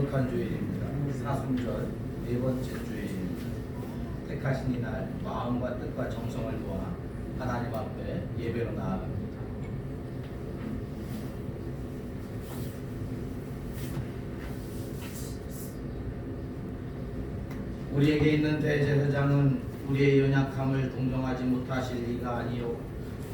거룩한 주일입니다. 사순절 네 번째 주일입니다. 택하신 이날 마음과 뜻과 정성을 모아 하나님 앞에 예배로 나아갑니다. 우리에게 있는 대제사장은 우리의 연약함을 동정하지 못하실 이가 아니요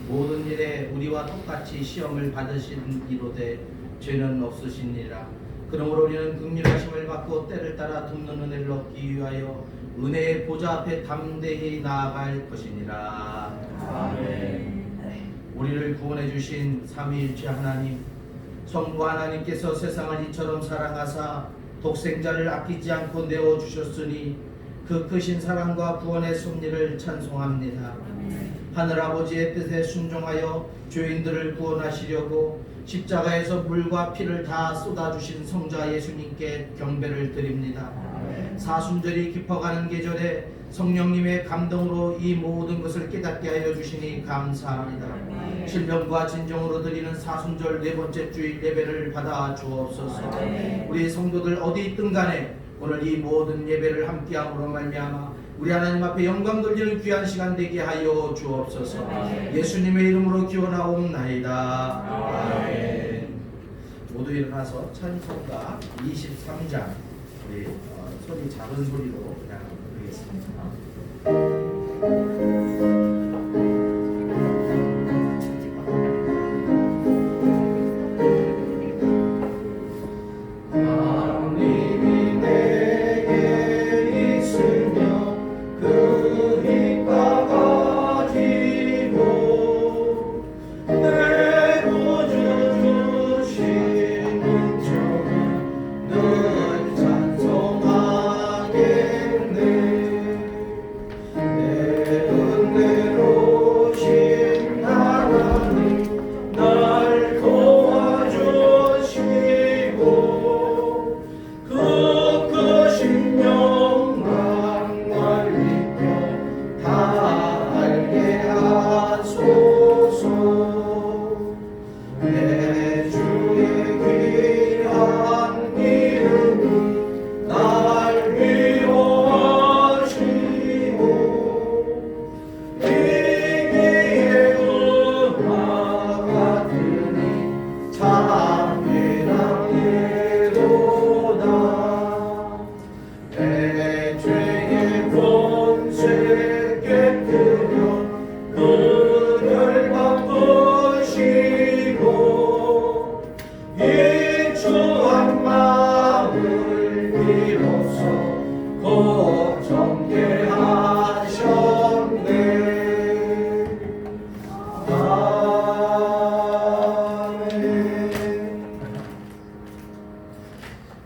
모든 일에 우리와 똑같이 시험을 받으신 이로되 죄는 없으시니라. 그러므로 우리는 긍휼하심을 받고 때를 따라 돕는 은혜를 얻기 위하여 은혜의 보좌 앞에 담대히 나아갈 것이니라. 아멘. 우리를 구원해 주신 삼위일체 하나님, 성부 하나님께서 세상을 이처럼 사랑하사 독생자를 아끼지 않고 내어 주셨으니 그 크신 사랑과 구원의 섭리를 찬송합니다. 하늘아버지의 뜻에 순종하여 죄인들을 구원하시려고 십자가에서 물과 피를 다 쏟아주신 성자 예수님께 경배를 드립니다. 사순절이 깊어가는 계절에 성령님의 감동으로 이 모든 것을 깨닫게 하여 주시니 감사합니다. 신령과 진정으로 드리는 사순절 네 번째 주일 예배를 받아 주옵소서. 우리 성도들 어디 있든 간에 오늘 이 모든 예배를 함께함으로 말미암아 우리 하나님 앞에 영광 돌리는 귀한 시간 되게 하여 주옵소서. 예수님의 이름으로 기원하옵나이다. 아멘. 모두 일어나서 찬송가 23장 우리 소리 작은 소리로 그냥 부르겠습니다.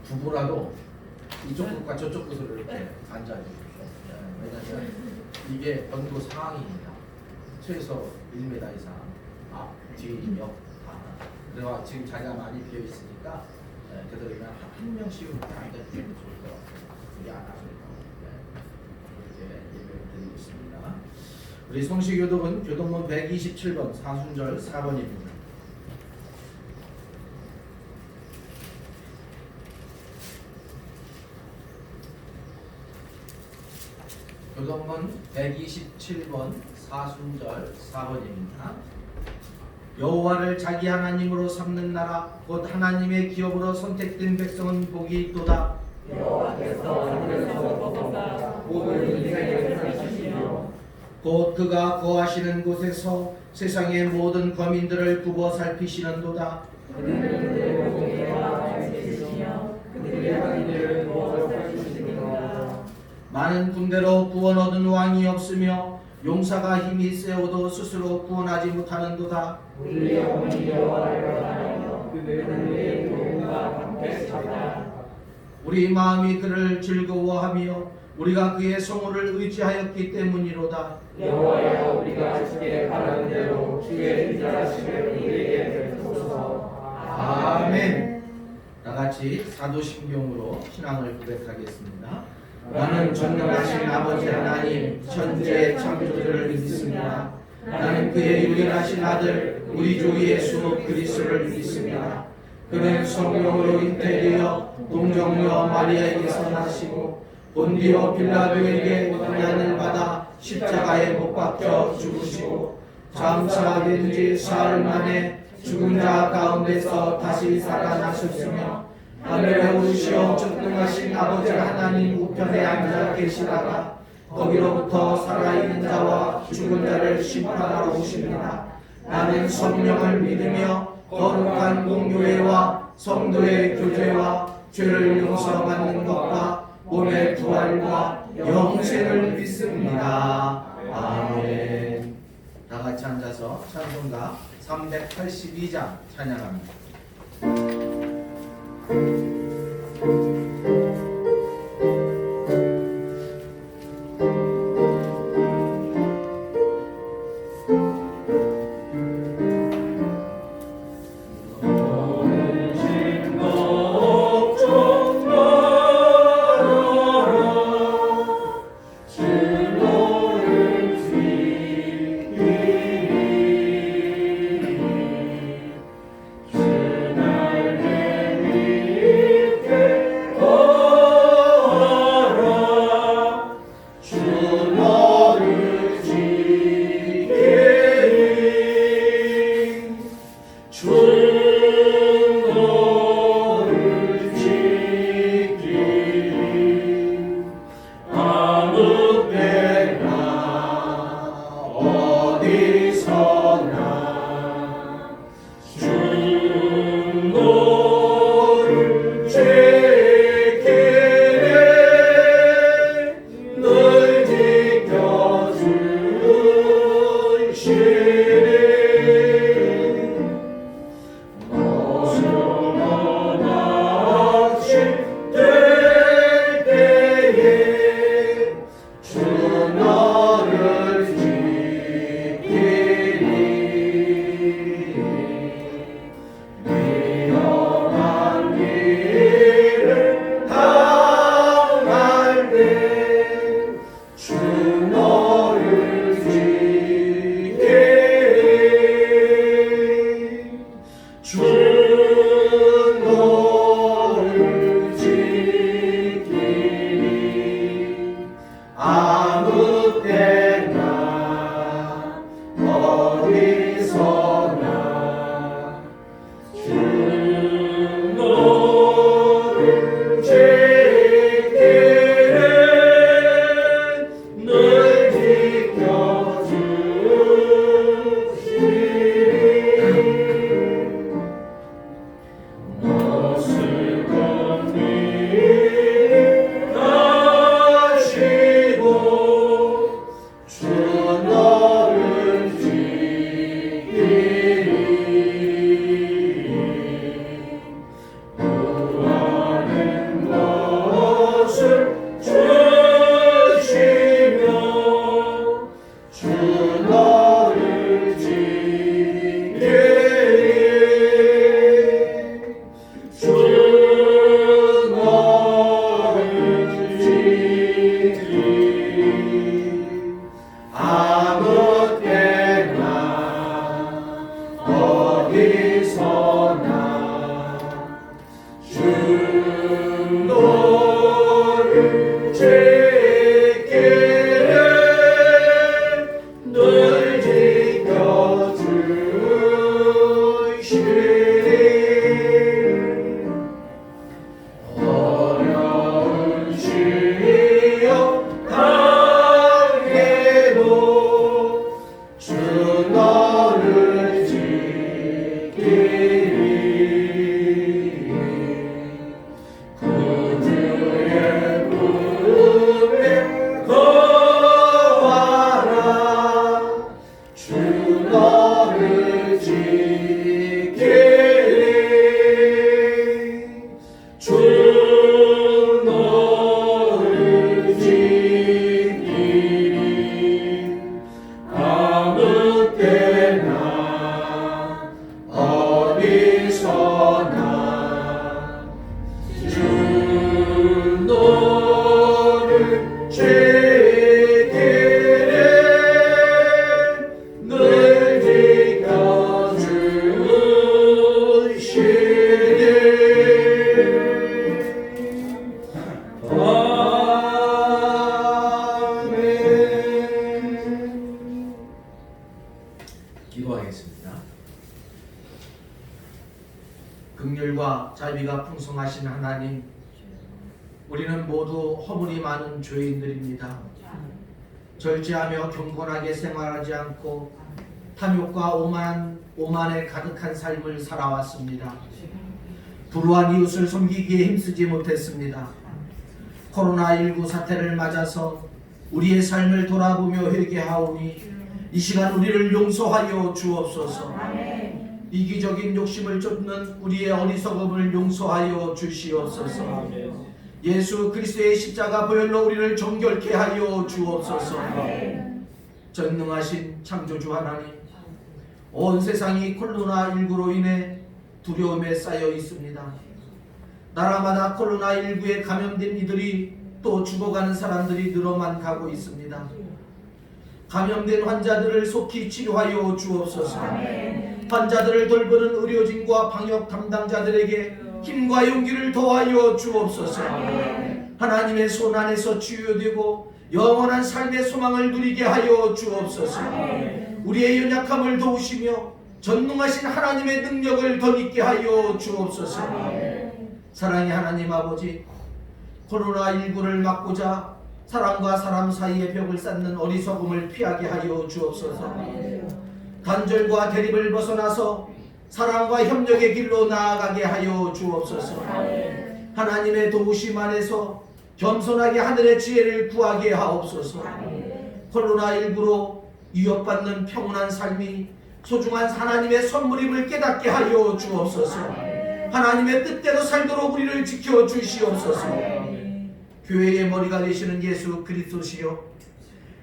부부라도 이쪽 끝과 저쪽 끝으로 이렇게 앉아주십시오. 왜냐하면 이게 연구 상황입니다. 최소 1m 이상 앞, 뒤, 옆 다. 그래서 지금 자리가 많이 비어 있으니까 그래도 그냥 한 명씩 이렇게 앉아주시면 좋을 것 같아요. 우리 안 하시니까 이렇게 예배를 드리고 있습니다. 우리 성시교독은 교독문 127번 사순절 4번입니다. 교독문 127번 사순절 4번입니다. 여호와를 자기 하나님으로 삼는 나라 곧 하나님의 기업으로 선택된 백성은 복이 있도다. 여호와께서 하늘에서 모든 인생을 살피시며 곧 그가 거하시는 곳에서 세상의 모든 거민들을 굽어 살피시는도다. 그들은 공의와 지키시며 그들의 하나님을 모아 살피시는도다. 많은 군대로 구원 얻은 왕이 없으며 용사가 힘이 세어도 스스로 구원하지 못하는도다. 우리 영혼이 여호와를 원하여 그들의 도움과 함께 찾아 우리 마음이 그를 즐거워하며 우리가 그의 성호를 의지하였기 때문이로다. 여호와여 우리가 주께 바라는 대로 주의 인자하심을 우리에게 베푸소서. 아멘. 나같이 사도신경으로 신앙을 고백하겠습니다. 나는 전능하신 아버지 하나님 천지의 창조주를 믿습니다. 나는 그의 유일하신 아들 우리 주 예수 그리스도를 믿습니다. 그는 성령으로 잉태되어 동정녀 마리아에게서 나시고 본디오 빌라도에게 고난을 받아 십자가에 못 박혀 죽으시고 장사된 지 사흘 만에 죽은 자 가운데서 다시 살아나셨으며 하늘에 오르시어 전능하신 아버지 하나님 우편에 앉아 계시다가 거기로부터 살아있는 자와 죽은 자를 심판하러 오십니다. 나는 성령을 믿으며 거룩한 공교회와 성도의 교제와 죄를 용서받는 것과 몸의 부활과 영생을 믿습니다. 아멘. 다 같이 앉아서 찬송가 382장 찬양합니다. 주 너를 지키리 긍휼과 자비가 풍성하신 하나님, 우리는 모두 허물이 많은 죄인들입니다. 절제하며 경건하게 생활하지 않고 탐욕과 오만에 가득한 삶을 살아왔습니다. 불우한 이웃을 섬기기에 힘쓰지 못했습니다. 코로나19 사태를 맞아서 우리의 삶을 돌아보며 회개하오니 이 시간 우리를 용서하여 주옵소서. 이기적인 욕심을 쫓는 우리의 어리석음을 용서하여 주시옵소서. 예수 그리스도의 십자가 보혈로 우리를 정결케 하여 주옵소서. 전능하신 창조주 하나님, 온 세상이 코로나19로 인해 두려움에 쌓여 있습니다. 나라마다 코로나19에 감염된 이들이 또 죽어가는 사람들이 늘어만 가고 있습니다. 감염된 환자들을 속히 치료하여 주옵소서. 환자들을 돌보는 의료진과 방역 담당자들에게 힘과 용기를 더하여 주옵소서. 하나님의 손 안에서 치유되고 영원한 삶의 소망을 누리게 하여 주옵소서. 우리의 연약함을 도우시며 전능하신 하나님의 능력을 덧입게 하여 주옵소서. 사랑의 하나님 아버지, 코로나19를 막고자 사람과 사람 사이의 벽을 쌓는 어리석음을 피하게 하여 주옵소서. 단절과 대립을 벗어나서 사랑과 협력의 길로 나아가게 하여 주옵소서. 하나님의 도우심 안에서 겸손하게 하늘의 지혜를 구하게 하옵소서. 코로나19로 위협받는 평온한 삶이 소중한 하나님의 선물임을 깨닫게 하여 주옵소서. 하나님의 뜻대로 살도록 우리를 지켜 주시옵소서. 교회의 머리가 되시는 예수 그리스도시여,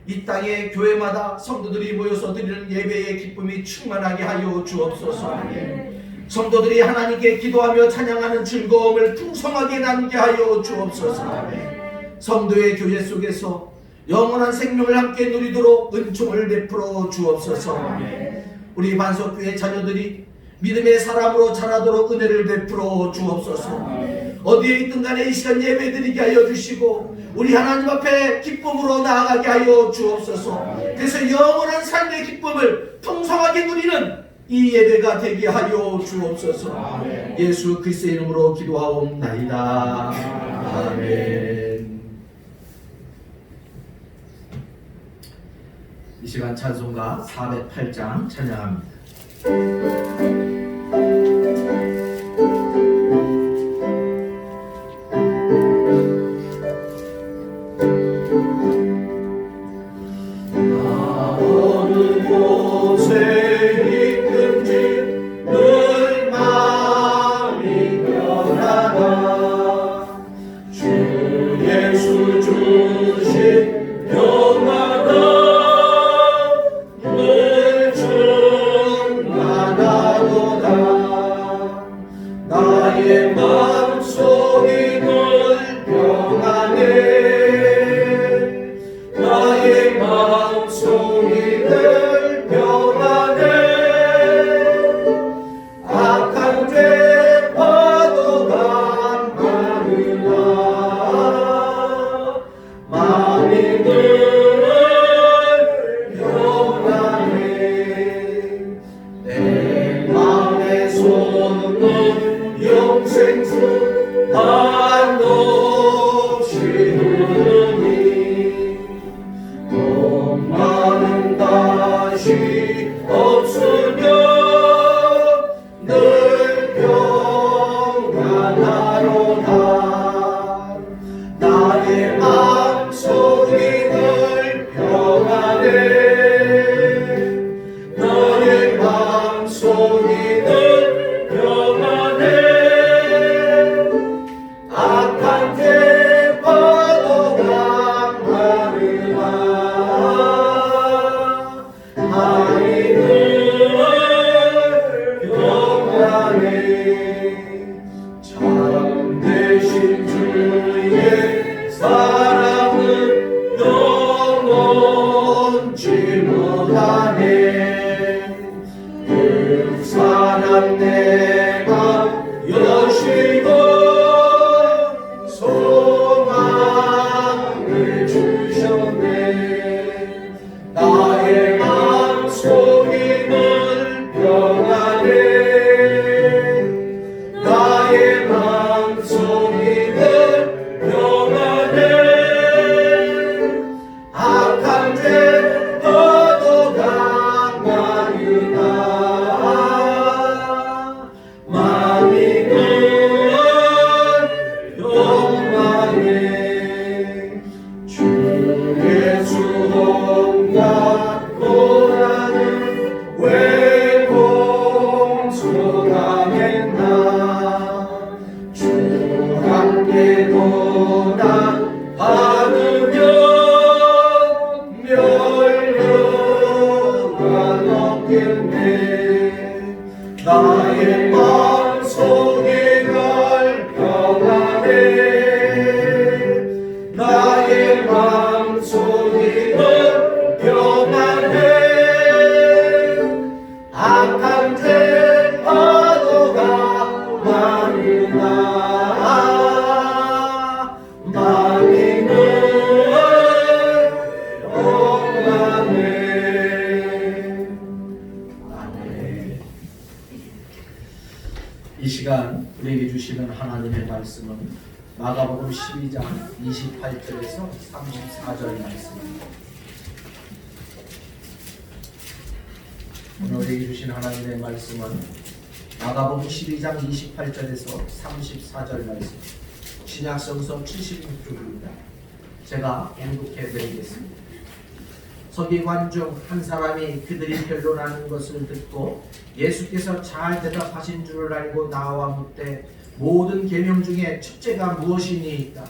이 땅에 교회마다 성도들이 모여서 드리는 예배의 기쁨이 충만하게 하여 주옵소서. 성도들이 하나님께 기도하며 찬양하는 즐거움을 풍성하게 나누게 하여 주옵소서. 성도의 교제 속에서 영원한 생명을 함께 누리도록 은총을 베풀어 주옵소서. 우리 반석교회 자녀들이 믿음의 사람으로 자라도록 은혜를 베풀어 주옵소서. 어디에 있든 간에 이 시간 예배드리게 하여 주시고 우리 하나님 앞에 기쁨으로 나아가게 하여 주옵소서. 그래서 영원한 삶의 기쁨을 풍성하게 누리는 이 예배가 되게 하여 주옵소서. 예수 그리스도의 이름으로 기도하옵나이다. 아멘. 이 시간 찬송가 408장 찬양합니다. 나의 마음속에 날 평안해 나의 마음속에 날 평안해 악한 데 파도가 많으나 나는 평안해. 이 시간 우리에게 주시는 하나님의 말씀은 마가복음 12장 28절에서 34절 말씀입니다. 오늘 우리에게 주신 하나님의 말씀은 마가복음 12장 28절에서 34절 말씀, 신약성서 76쪽입니다. 제가 봉독해 드리겠습니다. 서기관 중 한 사람이 그들이 변론하는 것을 듣고 예수께서 잘 대답하신 줄을 알고 나와 묻되 모든 계명 중에 첫째가 무엇이니이까?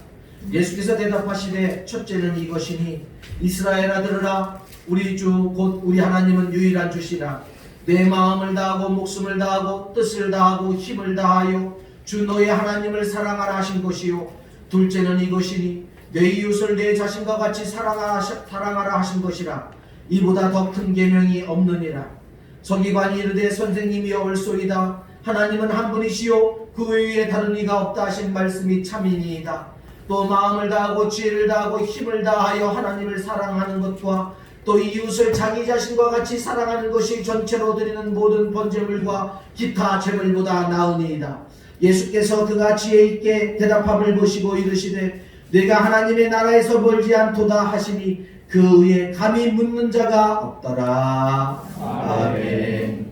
예수께서 대답하시되 첫째는 이것이니 이스라엘아 들으라 우리 주 곧 우리 하나님은 유일한 주시라 내 마음을 다하고 목숨을 다하고 뜻을 다하고 힘을 다하여 주 너의 하나님을 사랑하라 하신 것이요 둘째는 이것이니 내 이웃을 내 자신과 같이 사랑하라 하신 것이라 이보다 더 큰 계명이 없느니라. 서기관이 이르되 선생님이여 옳소이다. 하나님은 한 분이시요 그 외에 다른 이가 없다 하신 말씀이 참이니이다. 또 마음을 다하고 지혜를 다하고 힘을 다하여 하나님을 사랑하는 것과 또 이웃을 자기 자신과 같이 사랑하는 것이 전체로 드리는 모든 번제물과 기타 제물보다 나으니이다. 예수께서 그가 지혜 있게 대답함을 보시고 이르시되 내가 하나님의 나라에서 멀지 않도다 하시니 그 위에 감히 묻는 자가 없더라. 아멘.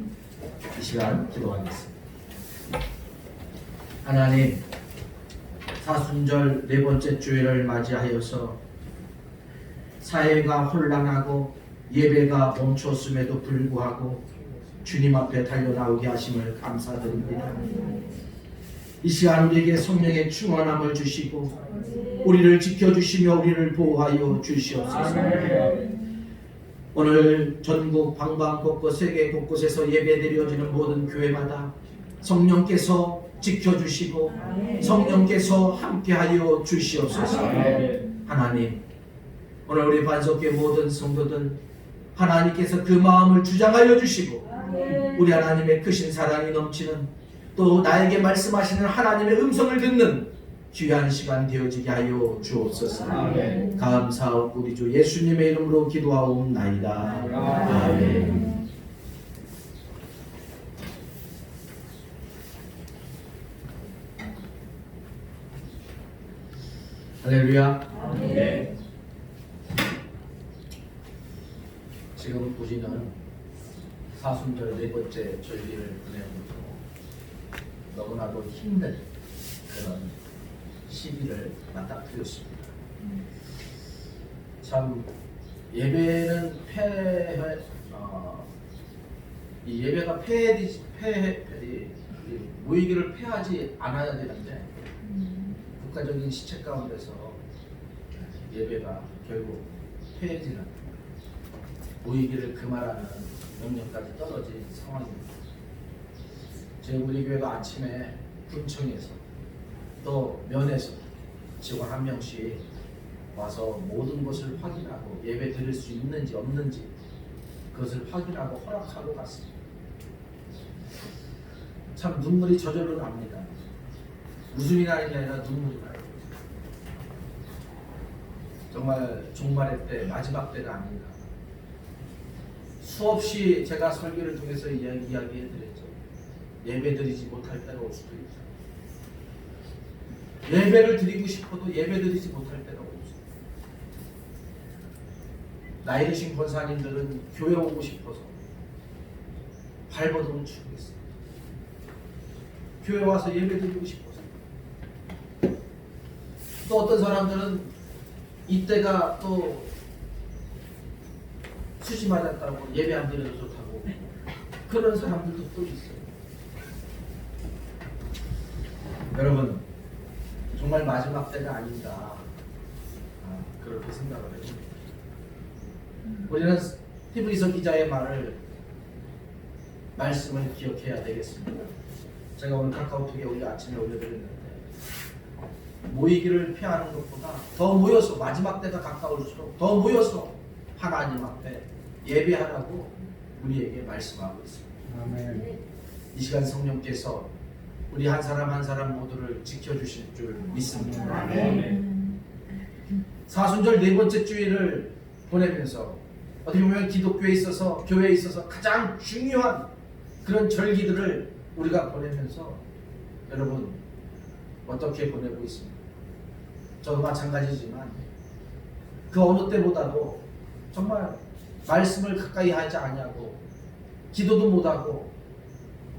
이 시간 기도하겠습니다. 하나님, 사순절 네 번째 주일을 맞이하여서 사회가 혼란하고 예배가 멈췄음에도 불구하고 주님 앞에 달려나오게 하심을 감사드립니다. 이 시간 우리에게 성령의 충만함을 주시고 우리를 지켜주시며 우리를 보호하여 주시옵소서. 오늘 전국 방방곳곳 세계 곳곳에서 예배드려지는 모든 교회마다 성령께서 지켜주시고 성령께서 함께하여 주시옵소서. 하나님, 오늘 우리 반석교회 모든 성도들 하나님께서 그 마음을 주장하여 주시고 우리 하나님의 크신 사랑이 넘치는 또 나에게 말씀하시는 하나님의 음성을 듣는 귀한 시간 되어지게 하여 주옵소서. 아멘. 감사하고 우리 주 예수님의 이름으로 기도하옵나이다. 아멘. 할렐루야. 아멘. 지금 우리는 사순절 네 번째 절기를 보내고 너무나도 힘든 그런 시기를 맞닥뜨렸습니다. 참 예배는 이 예배가 모이기를 폐하지 않아야 되는데 국가적인 시책 가운데서 예배가 결국 폐해지는 모이기를 금하라는 명령까지 떨어진 상황입니다. 우리 교회가 아침에 군청에서 또 면에서 직원 한 명씩 와서 모든 것을 확인하고 예배 드릴 수 있는지 없는지 그것을 확인하고 허락하고 갔습니다. 참 눈물이 저절로 납니다. 웃음이 나는 게 아니라 눈물이 나요. 정말 종말의 때, 마지막 때가 아닌가. 수없이 제가 설교를 통해서 이야기해드렸죠. 예배드리지 못할 때가 올 수도 있죠. 예배를 드리고 싶어도 예배드리지 못할 때가 올 수도 있죠. 나이 드신 권사님들은 교회 오고 싶어서 발버둥을 치고 있어요. 교회 와서 예배드리고 싶어서. 또 어떤 사람들은 이때가 또 수시 맞았다고 예배 안 드려도 좋다고 그런 사람들도 또 있어요. 여러분, 정말 마지막 때가 아닌가 그렇게 생각을 해봅니다. 우리는 히브리서 기자의 말을 말씀을 기억해야 되겠습니다. 제가 오늘 카카오톡에 우리 아침에 올려드렸는데 모이기를 피하는 것보다 더 모여서 마지막 때가 가까울수록 더 모여서 하나님 앞에 예배하라고 우리에게 말씀하고 있습니다. 아멘. 이 시간 성령께서 우리 한 사람 한 사람 모두를 지켜주실 줄 믿습니다. 아멘. 사순절 네 번째 주일을 보내면서 어떻게 보면 기독교에 있어서 교회에 있어서 가장 중요한 그런 절기들을 우리가 보내면서 여러분 어떻게 보내고 있습니까? 저도 마찬가지지만 그 어느 때보다도 정말 말씀을 가까이 하지 않냐고 기도도 못하고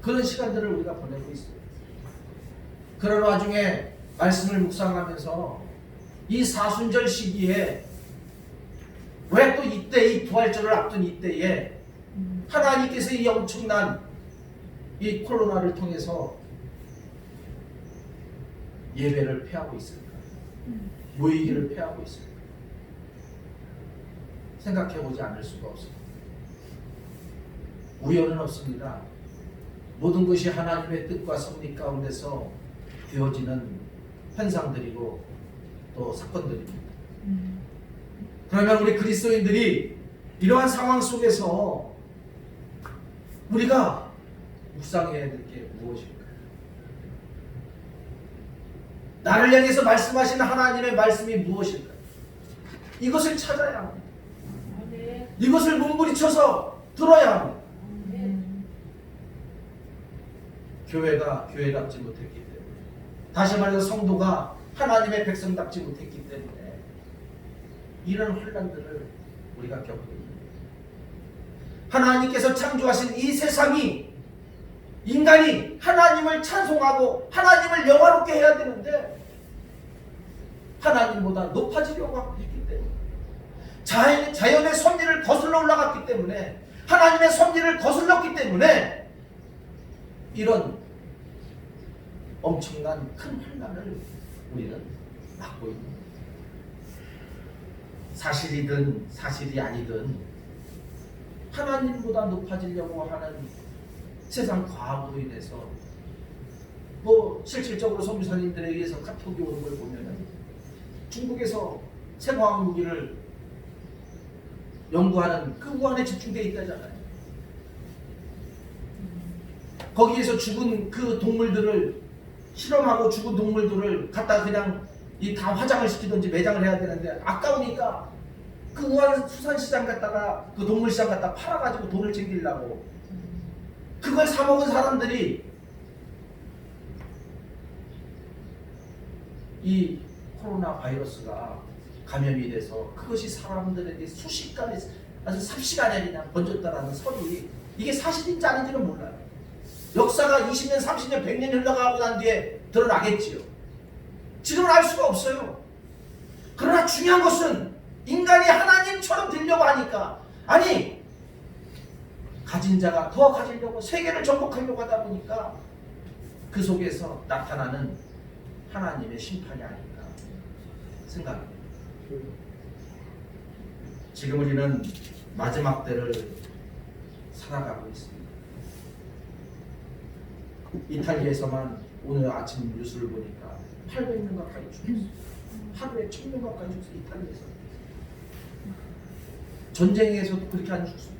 그런 시간들을 우리가 보내고 있습니다. 그런 와중에 말씀을 묵상하면서 이 사순절 시기에 왜 또 이때 이 부활절을 앞둔 이때에 하나님께서 이 엄청난 이 코로나를 통해서 예배를 폐하고 있을까? 모이기를 폐하고 있을까? 생각해보지 않을 수가 없습니다. 우연은 없습니다. 모든 것이 하나님의 뜻과 섭리 가운데서 되어지는 현상들이고 또 사건들입니다. 그러면 우리 그리스도인들이 이러한 상황 속에서 우리가 묵상해야 될 게 무엇일까요? 나를 향해서 말씀하시는 하나님의 말씀이 무엇일까요? 이것을 찾아야 합니다. 이것을 몸부리쳐서 들어야 합니다. 교회가 교회답지 못했기 때문에, 다시 말해서 성도가 하나님의 백성답지 못했기 때문에 이런 혼란들을 우리가 겪고 있습니다. 하나님께서 창조하신 이 세상이 인간이 하나님을 찬송하고 하나님을 영화롭게 해야 되는데 하나님보다 높아지려고 했기 때문에, 자연의 섭리를 거슬러 올라갔기 때문에, 하나님의 섭리를 거슬렀기 때문에 이런 엄청난 큰 혼란을 우리는 맞고 있는 거예요. 사실이든 사실이 아니든 하나님보다 높아지려고 하는 세상 과학으로 인해서 실질적으로 선교사님들에 의해서 카톡이 오는 걸 보면은 중국에서 생화학 무기를 연구하는 그 우한에 집중되어 있다잖아요. 거기에서 죽은 그 동물들을 실험하고 죽은 동물들을 갖다 그냥 다 화장을 시키든지 매장을 해야 되는데 아까우니까 그 우한 수산시장 갔다가 그 동물시장 갖다 팔아가지고 돈을 챙기려고 그걸 사먹은 사람들이 이 코로나 바이러스가 감염이 돼서 그것이 사람들에게 순식간에 아주 삽시간에 그냥 번졌다라는 설이 이게 사실인지 아닌지는 몰라요. 역사가 20년, 30년, 100년 흘러가고 난 뒤에 드러나겠지요. 지금은 알 수가 없어요. 그러나 중요한 것은 인간이 하나님처럼 되려고 하니까, 아니 가진 자가 더 가지려고 세계를 정복하려고 하다 보니까 그 속에서 나타나는 하나님의 심판이 아닌가 생각합니다. 지금 우리는 마지막 때를 살아가고 있습니다. 이탈리아에서만 오늘 아침 뉴스를 보니까 800명 가까이 죽었어요. 하루에 1000명 가까이 죽었어요. 이탈리아에서. 전쟁에서도 그렇게 안 죽습니다.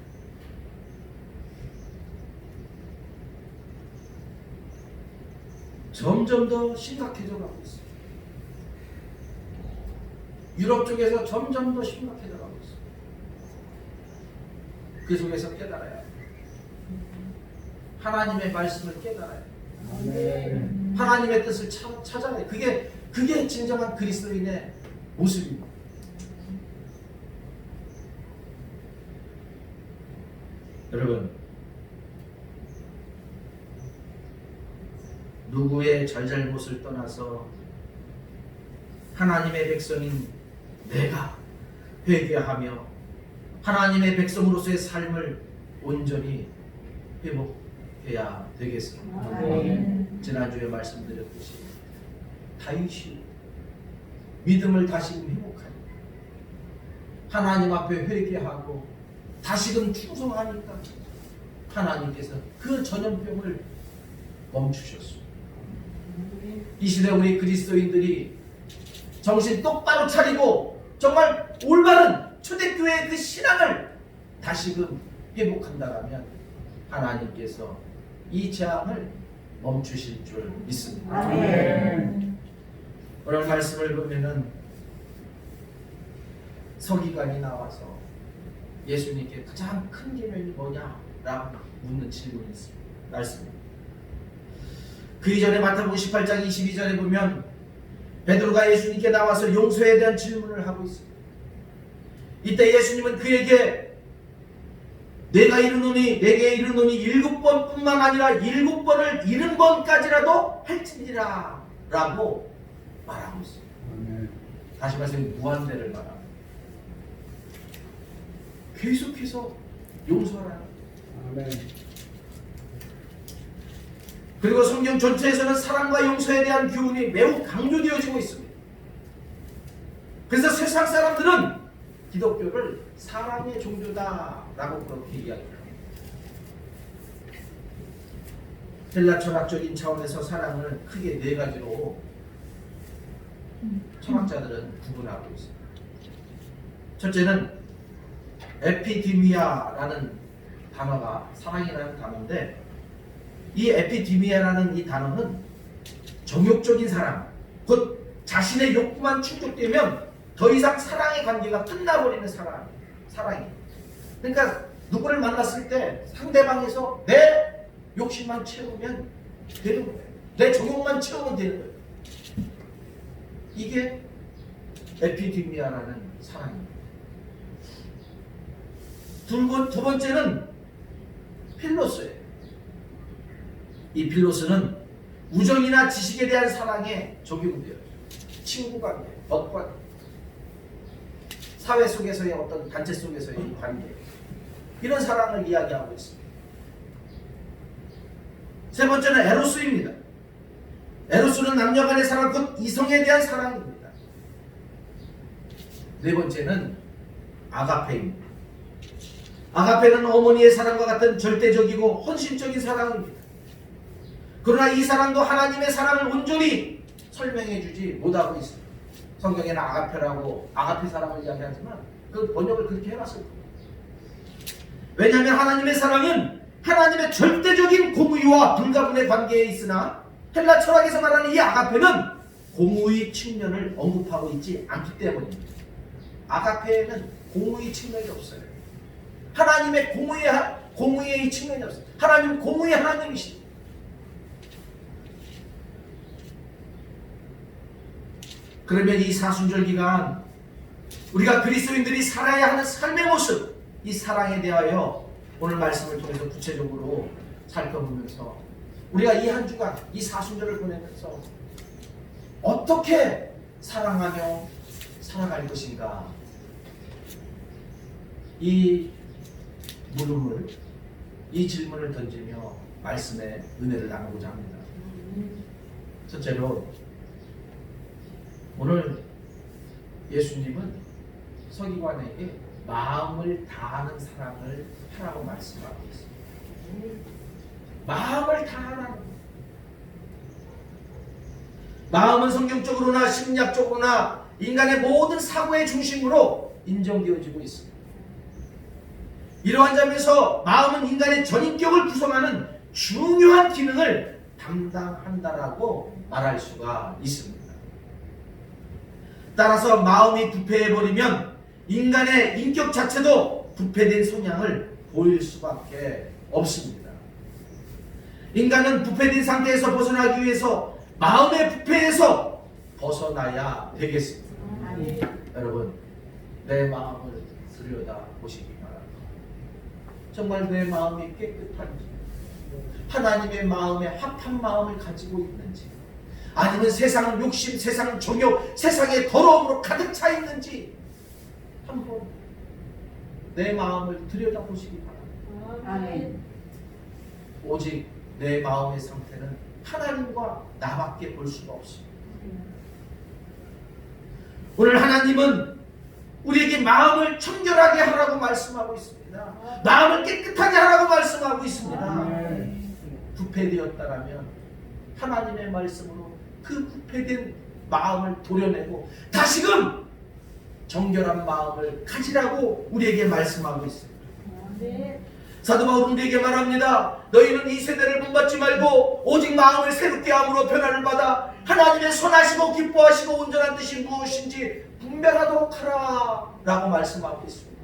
점점 더 심각해져 가고 있어요. 유럽 쪽에서 점점 더 심각해져 가고 있어요. 그 속에서 깨달아야 해요. 하나님의 말씀을 깨달아야 해요. 하나님의 뜻을 찾아야 해요. 그게 진정한 그리스도인의 모습입니다. 여러분, 누구의 잘잘못을 떠나서 하나님의 백성인 내가 회개하며 하나님의 백성으로서의 삶을 온전히 회복해야 되겠습니다. 지난주에 말씀드렸듯이 다윗이 믿음을 다시금 회복하니 하나님 앞에 회개하고 다시금 충성하니까 하나님께서 그 전염병을 멈추셨습니다. 이 시대 우리 그리스도인들이 정신 똑바로 차리고 정말 올바른 초대교회의 그 신앙을 다시금 회복한다면 하나님께서 이 재앙을 멈추실 줄 믿습니다. 아멘. 오늘 말씀을 보면은 서기관이 나와서 예수님께 가장 큰 계명이 뭐냐라고 묻는 질문이 있습니다. 말씀입니다. 그 이전에 마태복음 18장 22절에 보면 베드로가 예수님께 나와서 용서에 대한 질문을 하고 있습니다. 이때 예수님은 그에게 내게 이르노니 7번뿐만 아니라 7번을 70번까지라도 할지니라 라고 말하고 있습니다. 다시 말해서 무한대를 말합니다. 계속해서 용서하라. 그리고 성경 전체에서는 사랑과 용서에 대한 교훈이 매우 강조되어지고 있습니다. 그래서 세상 사람들은 기독교를 사랑의 종교다라고 그렇게 이야기합니다. 헬라 철학적인 차원에서 사랑을 크게 4가지로 철학자들은 구분하고 있습니다. 첫째는 에피디미아라는 단어가 사랑이라는 단어인데, 이 에피디미아라는 이 단어는 정욕적인 사랑, 곧 자신의 욕구만 충족되면 더 이상 사랑의 관계가 끝나버리는 사랑이에요. 그러니까 누구를 만났을 때 상대방에서 내 욕심만 채우면 되는 거예요. 내 정욕만 채우면 되는 거예요. 이게 에피디미아라는 사랑입니다. 두 번째는 필로스예요. 이 필로스는 우정이나 지식에 대한 사랑에 적용돼요. 친구관계, 법관계, 사회 속에서의 어떤 단체 속에서의 관계, 이런 사랑을 이야기하고 있습니다. 세 번째는 에로스입니다. 에로스는 남녀간의 사랑, 곧 이성에 대한 사랑입니다. 네 번째는 아가페입니다. 아가페는 어머니의 사랑과 같은 절대적이고 헌신적인 사랑입니다. 그러나 이 사랑도 하나님의 사랑을 온전히 설명해주지 못하고 있습니다. 성경에는 아가페라고 아가페 사랑을 이야기하지만 그 번역을 그렇게 해놨을 겁니다. 왜냐하면 하나님의 사랑은 하나님의 절대적인 공의와 불가분의 관계에 있으나 헬라 철학에서 말하는 이 아가페는 공의 측면을 언급하고 있지 않기 때문입니다. 아가페에는 공의 측면이 없어요. 하나님의 공의의 측면이 없어요. 하나님 공의의 하나님이십니다. 그러면 이 사순절 기간 우리가 그리스도인들이 살아야 하는 삶의 모습, 이 사랑에 대하여 오늘 말씀을 통해서 구체적으로 살펴보면서 우리가 이 한 주간 이 사순절을 보내면서 어떻게 사랑하며 살아갈 것인가, 이 물음을, 이 질문을 던지며 말씀의 은혜를 나누고자 합니다. 첫째로 오늘 예수님은 서기관에게 마음을 다하는 사랑을 하라고 말씀하고 있습니다. 마음을 다하라는 것. 마음은 성경적으로나 심리학적으로나 인간의 모든 사고의 중심으로 인정되어지고 있습니다. 이러한 점에서 마음은 인간의 전인격을 구성하는 중요한 기능을 담당한다라고 말할 수가 있습니다. 따라서 마음이 부패해버리면 인간의 인격 자체도 부패된 성향을 보일 수밖에 없습니다. 인간은 부패된 상태에서 벗어나기 위해서 마음의 부패에서 벗어나야 되겠습니다. 여러분, 내 마음을 들여다보시기 바랍니다. 정말 내 마음이 깨끗한지, 하나님의 마음에 합한 마음을 가지고 있는지, 아니면 세상 욕심, 세상 정욕, 세상의 더러움으로 가득 차 있는지 한번 내 마음을 들여다보시기 바랍니다. 아멘. 오직 내 마음의 상태는 하나님과 나밖에 볼 수가 없습니다. 오늘 하나님은 우리에게 마음을 청결하게 하라고 말씀하고 있습니다. 마음을 깨끗하게 하라고 말씀하고 있습니다. 부패되었다라면 하나님의 말씀으로 그 부패된 마음을 도려내고 다시금 정결한 마음을 가지라고 우리에게 말씀하고 있습니다. 사도 바울은 우리에게 말합니다. 너희는 이 세대를 본받지 말고 오직 마음을 새롭게 함으로 변화를 받아 하나님의 선하시고 기뻐하시고 온전한 뜻이 무엇인지 분별하도록 하라 라고 말씀하고 있습니다.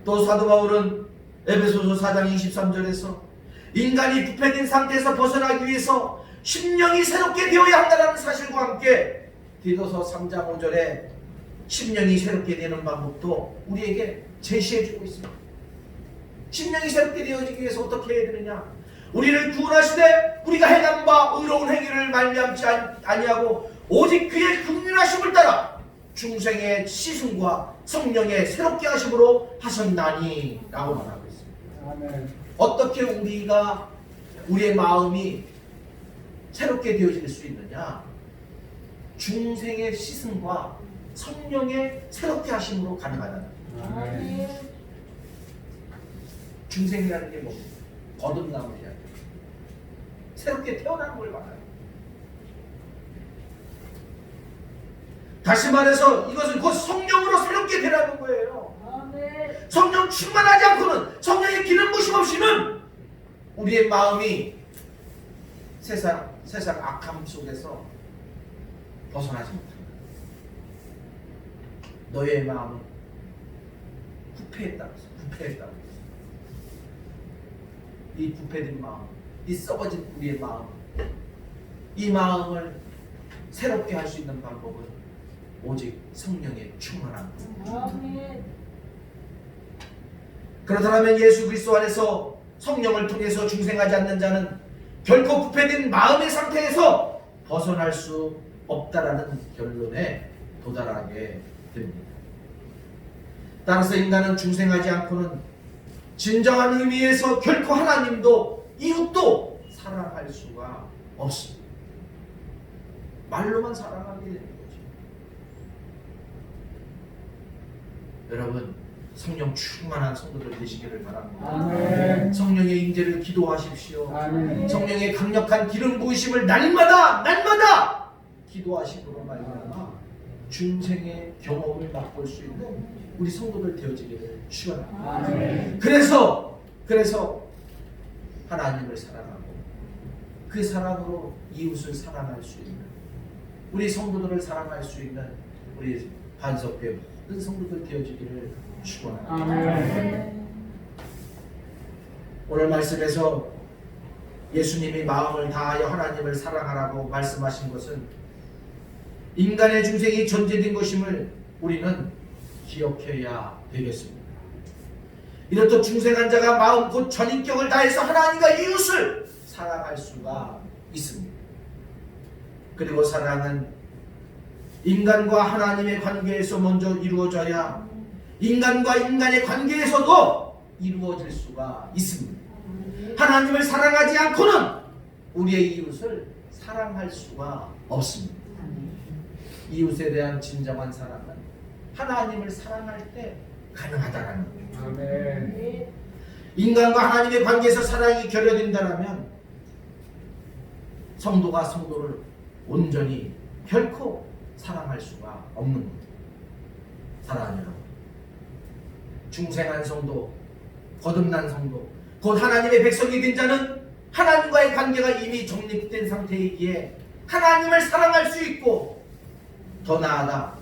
또 사도 바울은 에베소서 4장 23절에서 인간이 부패된 상태에서 벗어나기 위해서 심령이 새롭게 되어야 한다는 사실과 함께 디도서 3장 5절에 심령이 새롭게 되는 방법도 우리에게 제시해주고 있습니다. 심령이 새롭게 되어지기 위해서 어떻게 해야 되느냐? 우리를 구원하시되 우리가 행한 바 의로운 행위를 말미암지 아니하고 오직 그의 긍휼하심을 따라 중생의 시승과 성령의 새롭게 하심으로 하셨나니 라고 말하고 있습니다. 아멘. 어떻게 우리의 마음이 새롭게 되어질 수 있느냐? 중생의 시승과 성령의 새롭게 하심으로 가능하다는 거예요. 아멘. 중생이라는 게 뭡니까? 거듭남이야. 새롭게 태어나는 걸 말해요. 다시 말해서 이것은 곧 성령으로 새롭게 되라는 거예요. 성령 충만하지 않고는, 성령의 기름 부심 없이는 우리의 마음이 세상 악함 속에서 벗어나지 못합니다. 너의 마음은 부패했다고 했어요. 이 부패된 마음, 이 썩어진 우리의 마음, 이 마음을 새롭게 할 수 있는 방법은 오직 성령의 충만함. 그렇다면 예수 그리스도 안에서 성령을 통해서 중생하지 않는 자는 결코 부패된 마음의 상태에서 벗어날 수 없다라는 결론에 도달하게 됩니다. 따라서 인간은 중생하지 않고는 진정한 의미에서 결코 하나님도 이웃도 사랑할 수가 없습니다. 말로만 사랑하게 되는 거죠. 여러분, 성령 충만한 성도들 되시기를 바랍니다. 아멘. 성령의 임재를 기도하십시오. 아멘. 성령의 강력한 기름 부으심을 날마다 기도하심으로 말미암아 중생의 경험을 맛볼 수 있는 우리 성도들 되어지기를 축원합니다. 아멘. 그래서 하나님을 사랑하고 그 사랑으로 이웃을 사랑할 수 있는, 우리 성도들을 사랑할 수 있는 우리 반석회 모든 성도들 되어지기를 축원합니다. 아멘. 오늘 말씀에서 예수님이 마음을 다하여 하나님을 사랑하라고 말씀하신 것은 인간의 중생이 존재된 것임을 우리는 기억해야 되겠습니다. 이렇듯 중생한 자가 마음 곧 전인격을 다해서 하나님과 이웃을 사랑할 수가 있습니다. 그리고 사랑은 인간과 하나님의 관계에서 먼저 이루어져야 인간과 인간의 관계에서도 이루어질 수가 있습니다. 하나님을 사랑하지 않고는 우리의 이웃을 사랑할 수가 없습니다. 이웃에 대한 진정한 사랑은 하나님을 사랑할 때 가능하다는 거예요. 아멘. 인간과 하나님의 관계에서 사랑이 결여된다면 성도가 성도를 온전히 결코 사랑할 수가 없는 겁니다. 사랑하는 여러분, 중생한 성도, 거듭난 성도, 곧 하나님의 백성이 된 자는 하나님과의 관계가 이미 정립된 상태이기에 하나님을 사랑할 수 있고 더 나아가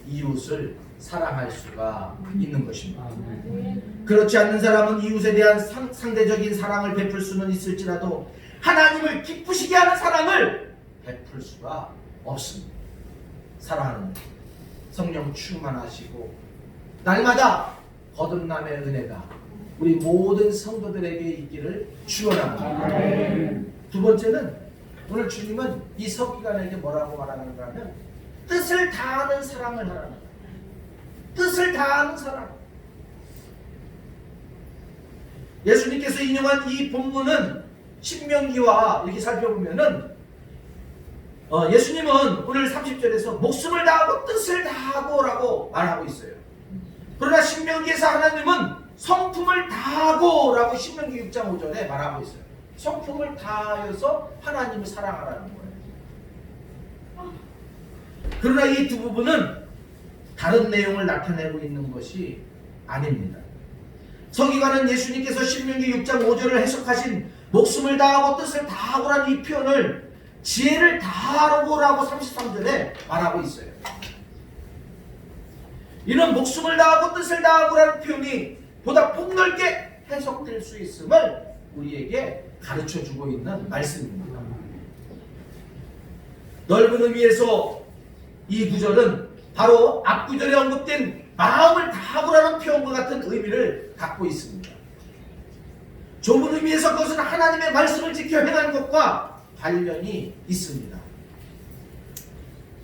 이웃을 사랑할 수가 있는 것입니다. 아멘. 그렇지 않는 사람은 이웃에 대한 상대적인 사랑을 베풀 수는 있을지라도 하나님을 기쁘시게 하는 사랑을 베풀 수가 없습니다. 사랑하는 성령 충만하시고 날마다 거듭남의 은혜가 우리 모든 성도들에게 있기를 축원합니다. 아멘. 두 번째는 오늘 주님은 이 서기관에게 뭐라고 말하는가 하면 뜻을 다하는 사랑을 하라는 거예요. 뜻을 다하는 사랑. 예수님께서 인용한 이 본문은 신명기와 이렇게 살펴보면은 예수님은 오늘 30절에서 목숨을 다하고 뜻을 다하고 라고 말하고 있어요. 그러나 신명기에서 하나님은 성품을 다하고 라고 신명기 6장 5절에 말하고 있어요. 성품을 다하여서 하나님을 사랑하라는 거예요. 그러나 이 두 부분은 다른 내용을 나타내고 있는 것이 아닙니다. 서기관은 예수님께서 신명기 6장 5절을 해석하신 목숨을 다하고 뜻을 다하고라는 이 표현을 지혜를 다하고라고 33절에 말하고 있어요. 이는 목숨을 다하고 뜻을 다하고라는 표현이 보다 폭넓게 해석될 수 있음을 우리에게 가르쳐주고 있는 말씀입니다. 넓은 의미에서 이 구절은 바로 앞 구절에 언급된 마음을 다하고라는 표현과 같은 의미를 갖고 있습니다. 좁은 의미에서 그것은 하나님의 말씀을 지켜 행하는 것과 관련이 있습니다.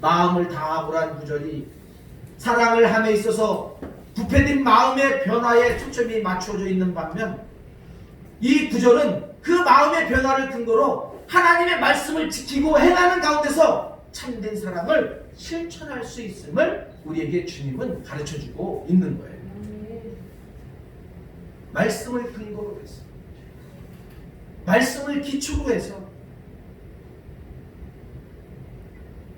마음을 다하고라는 구절이 사랑을 함에 있어서 부패된 마음의 변화에 초점이 맞춰져 있는 반면 이 구절은 그 마음의 변화를 근거로 하나님의 말씀을 지키고 행하는 가운데서 참된 사랑을 실천할 수 있음을 우리에게 주님은 가르쳐주고 있는 거예요. 말씀을 근거로 해서, 말씀을 기초로 해서,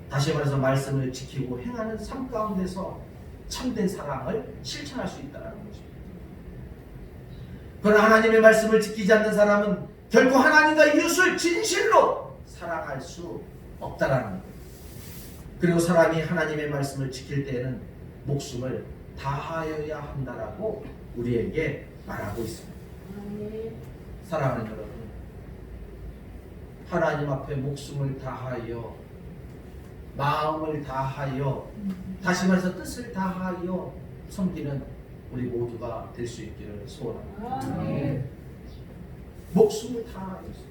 다시 말해서 말씀을 지키고 행하는 삶 가운데서 참된 사랑을 실천할 수 있다는 것입니다. 그러나 하나님의 말씀을 지키지 않는 사람은 결코 하나님과 이웃을 진실로 사랑할 수 없다라는 거예요. 그리고 사람이 하나님의 말씀을 지킬 때에는 목숨을 다하여야 한다라고 우리에게 말하고 있습니다. 사랑하는 여러분, 하나님 앞에 목숨을 다하여, 마음을 다하여, 다시 말해서 뜻을 다하여 섬기는 우리 모두가 될 수 있기를 소원합니다. 목숨을 다하여서,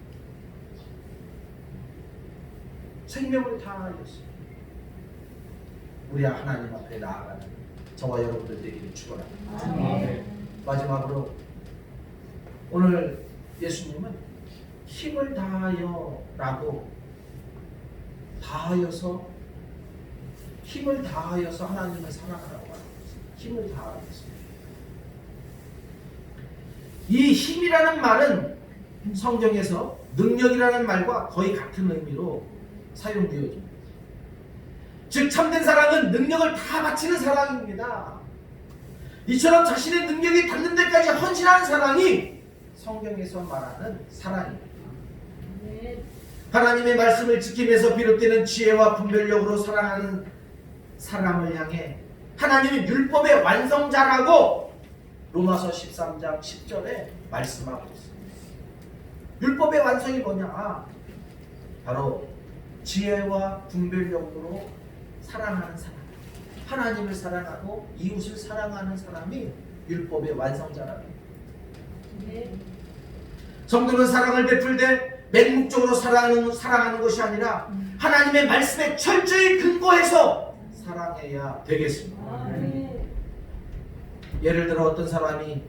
생명을 다하여서 우리 하나님 앞에 나아가는 저와 여러분들 되기를 축원합니다. 마지막으로 오늘 예수님은 힘을 다하여 라고 다하여서, 힘을 다하여서 하나님을 사랑하라고 하는 것입니다. 힘을 다하여서. 이 힘이라는 말은 성경에서 능력이라는 말과 거의 같은 의미로 사용되어집니다. 즉 참된 사랑은 능력을 다 바치는 사랑입니다. 이처럼 자신의 능력이 닿는 데까지 헌신하는 사랑이 성경에서 말하는 사랑입니다. 하나님의 말씀을 지키면서 비롯되는 지혜와 분별력으로 사랑하는 사람을 향해 하나님이 율법의 완성자라고 로마서 13장 10절에 말씀하고 있습니다. 율법의 완성이 뭐냐? 바로 지혜와 분별력으로 사랑하는 사람, 하나님을 사랑하고 이웃을 사랑하는 사람이 율법의 완성자라는 거예요. 성도는 사랑을 베풀 때 맹목적으로 사랑하는 것이 아니라 하나님의 말씀에 철저히 근거해서 사랑해야 되겠습니다. 예를 들어 어떤 사람이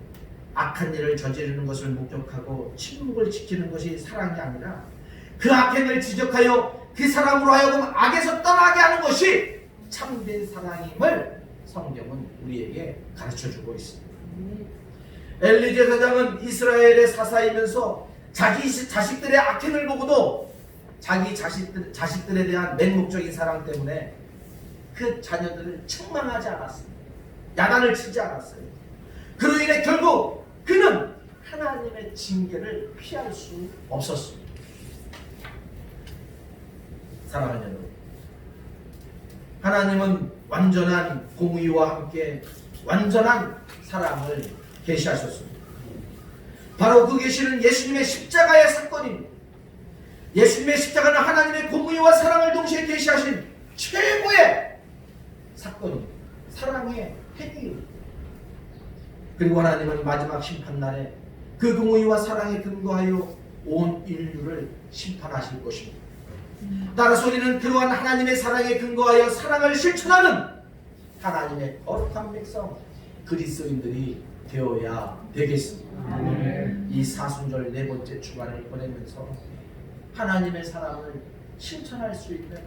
악한 일을 저지르는 것을 목격하고 침묵을 지키는 것이 사랑이 아니라 그 악한 일을 지적하여 그 사람으로 하여금 악에서 떠나게 하는 것이 참된 사랑임을 성경은 우리에게 가르쳐주고 있습니다. 엘리 제사장은 이스라엘의 사사이면서 자기 자식들의 악행을 보고도 자기 자식들에 대한 맹목적인 사랑 때문에 그 자녀들을 책망하지 않았습니다. 야단을 치지 않았어요. 그로 인해 결국 그는 하나님의 징계를 피할 수 없었습니다. 사랑하는 여러분, 하나님은 완전한 공의와 함께 완전한 사랑을 계시하셨습니다. 바로 그 계시는 예수님의 십자가의 사건입니다. 예수님의 십자가는 하나님의 공의와 사랑을 동시에 계시하신 최고의 사건입니다. 사랑의 행위입니다. 그리고 하나님은 마지막 심판날에 그 공의와 사랑에 근거하여 온 인류를 심판하실 것입니다. 따라서 우리는 그러한 하나님의 사랑에 근거하여 사랑을 실천하는 하나님의 거룩한 백성 그리스도인들이 되어야 되겠습니다. 이 사순절 네 번째 주간을 보내면서 하나님의 사랑을 실천할 수 있는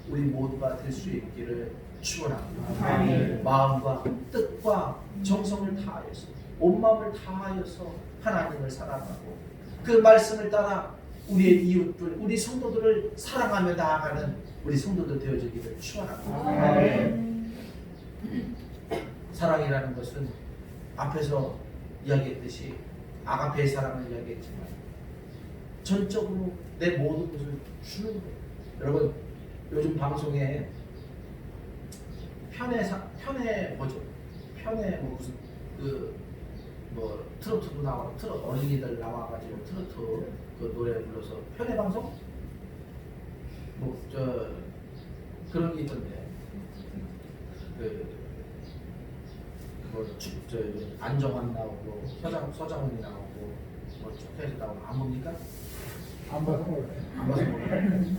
우리 모두가 될 수 있기를 축원합니다. 아멘. 마음과 뜻과 정성을 다하여서 온 마음을 다하여서 하나님을 사랑하고 그 말씀을 따라 우리의 이웃들, 우리 성도들을 사랑하며 나아가는 우리 성도들 되어지기를 축원합니다. 아멘. 사랑이라는 것은 앞에서 이야기했듯이 아가페의 사랑을 이야기했지만 전적으로 내 모든 것을 주는 거예요. 여러분 요즘 방송에 편에 뭐 무슨 뭐 트로트도 나와 어린이들 나와가지고 트로트 그 노래 불러서 편의 방송 뭐 그런 게 있던데 안정환 나오고 서장훈이 나오고 뭐 쪽에서 나오고 안 봅니까? 안 봐서 안 봐서 몰라요.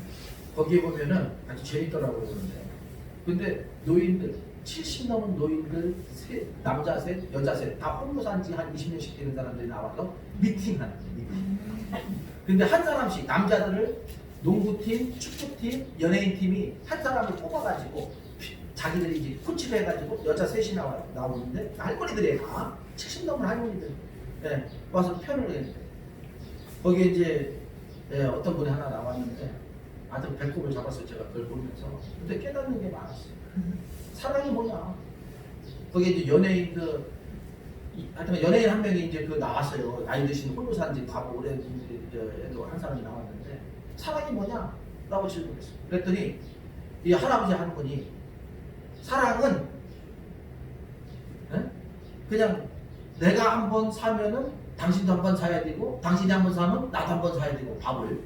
거기에 보면은 아주 재밌더라고요. 근데 노인들 70 넘은 노인들 남자 셋 여자 셋 다 홀로 산지 한 20년씩 되는 사람들이 나와서 미팅하는 미팅. 근데 한 사람씩 남자들을 농구팀, 축구팀, 연예인팀이 한 사람을 뽑아가지고 자기들이 이제 코치를 해가지고 여자 셋이 나오는데 할머니들이에요. 다 70 넘은 할머니들 와서 편을 했는데 거기에 이제 어떤 분이 하나 나왔는데 아주 배꼽을 잡았어요. 제가 그걸 보면서. 근데 깨닫는 게 많았어요. 사랑이 뭐냐? 거기에 이제 연예인 하여튼 연예인 한 명이 이제 나왔어요. 나이 드신 홀로 산지 과거 오래 애도 한 사람이 나왔는데 사랑이 뭐냐? 라고 질문했어요. 그랬더니 이 할아버지 한 분이 사랑은 그냥 내가 한 번 사면은 당신도 한 번 사야 되고 당신이 한 번 사면 나도 한 번 사야 되고 밥을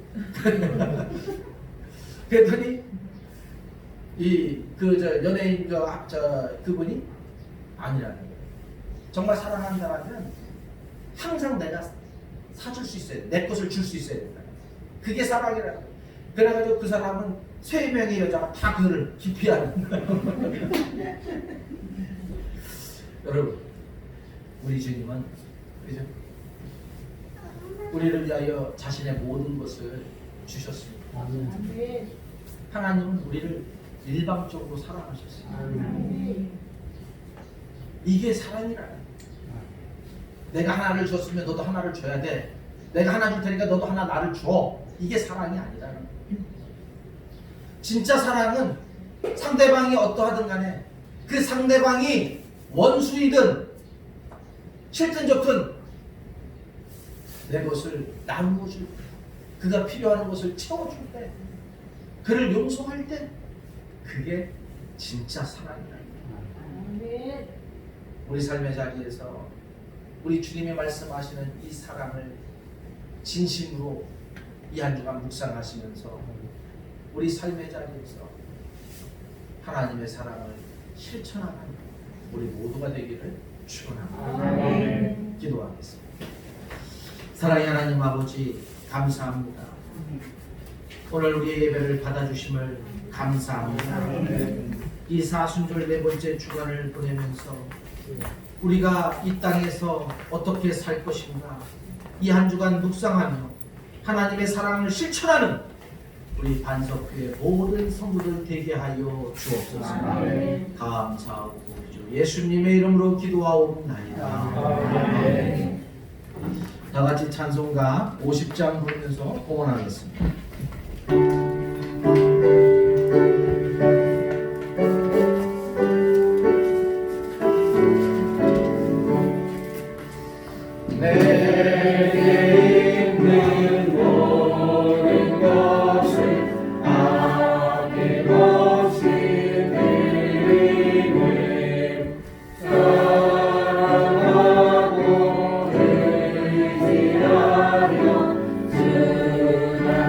그랬더니 연예인 그분이 아니라는 거예요. 정말 사랑한다면 항상 내가 사줄 수 있어야 돼. 내 것을 줄 수 있어야 된다. 그게 사랑이라는 거예요. 그래가지고 그 사람은 3명의 여자가 다 그를 기피하는 여러분 우리 주님은 그죠? 우리를 위하여 자신의 모든 것을 주셨습니다. 아멘. 하나님은 우리를 일방적으로 사랑하셨습니다. 아멘. 이게 사랑이라. 내가 하나를 줬으면 너도 하나를 줘야 돼. 내가 하나 줄 테니까 너도 하나 나를 줘. 이게 사랑이 아니라는 거예요. 진짜 사랑은 상대방이 어떠하든 간에 그 상대방이 원수이든 싫든 좋든 내 것을 나누어 줄 때, 그가 필요한 것을 채워줄 때, 그를 용서할 때, 그게 진짜 사랑이다. 우리 삶의 자리에서 우리 주님의 말씀하시는 이 사랑을 진심으로 이 한 주간 묵상하시면서 우리 삶의 자리에서 하나님의 사랑을 실천하는 우리 모두가 되기를 축원합니다. 기도하겠습니다. 사랑의 하나님 아버지 감사합니다. 오늘 우리의 예배를 받아주심을 감사합니다. 이 사순절 4번째 주간을 보내면서 우리가 이 땅에서 어떻게 살 것인가 이 한 주간 묵상하며 하나님의 사랑을 실천하는 우리 반석교회 모든 성도들 되게 하여 주옵소서. 감사하고 예수님의 이름으로 기도하옵나이다. 다 같이 찬송가 50장 부르면서 공헌하겠습니다.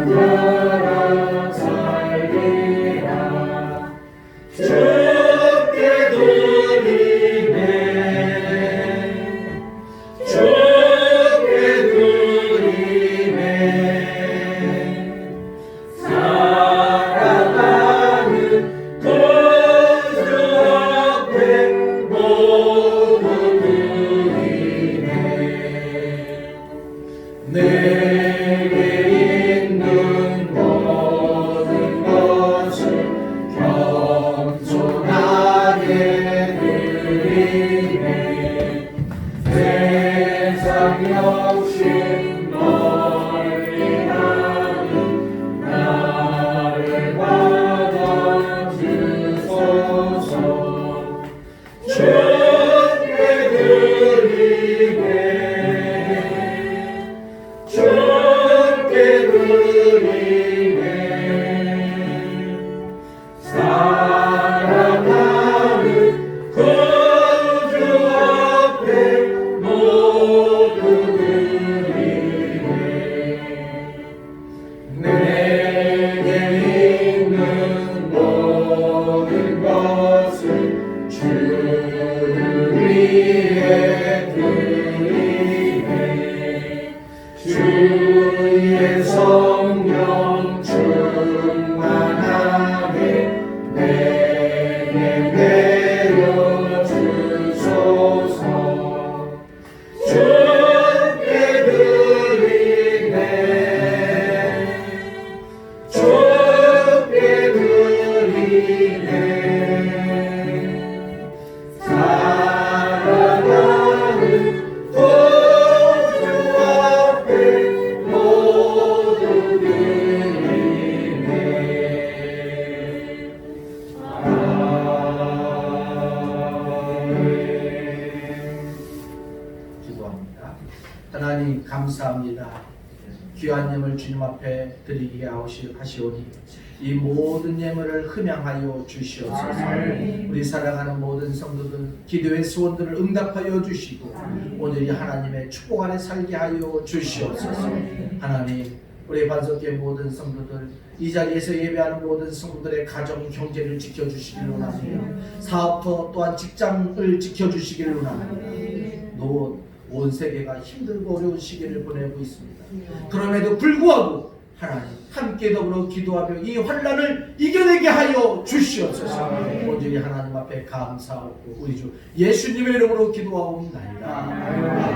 주 드리네 사랑하는 구주 앞에 모두 드리네 내게 있는 모든 것을 주를 위해 드리네 주의 성령 충만하게 내게 내려주소서 주께 드리네 주께 드리네 사랑하는 구주 앞에 모두 드리네 아멘 기도합니다. 하나님 감사합니다. 귀한 예물 주님 앞에 드리게 하시오니 이 모든 예물을 흠양하여 주시옵소서. 우리 사랑하는 모든 성도들 기도의 소원들을 응답하여 주시고 오늘 이 하나님의 축복 안에 살게 하여 주시옵소서. 하나님 우리 반석교회 모든 성도들 이 자리에서 예배하는 모든 성도들의 가정 경제를 지켜주시기를 원합니다. 사업터 또한 직장을 지켜주시기를 원합니다. 온 세계가 힘들고 어려운 시기를 보내고 있습니다. 그럼에도 불구하고 하나님 함께 더불어 기도하며 이 환난을 이겨내게 하여 주시옵소서. 온전히 하나님 앞에 감사하고 우리 주 예수님의 이름으로 기도하옵나이다.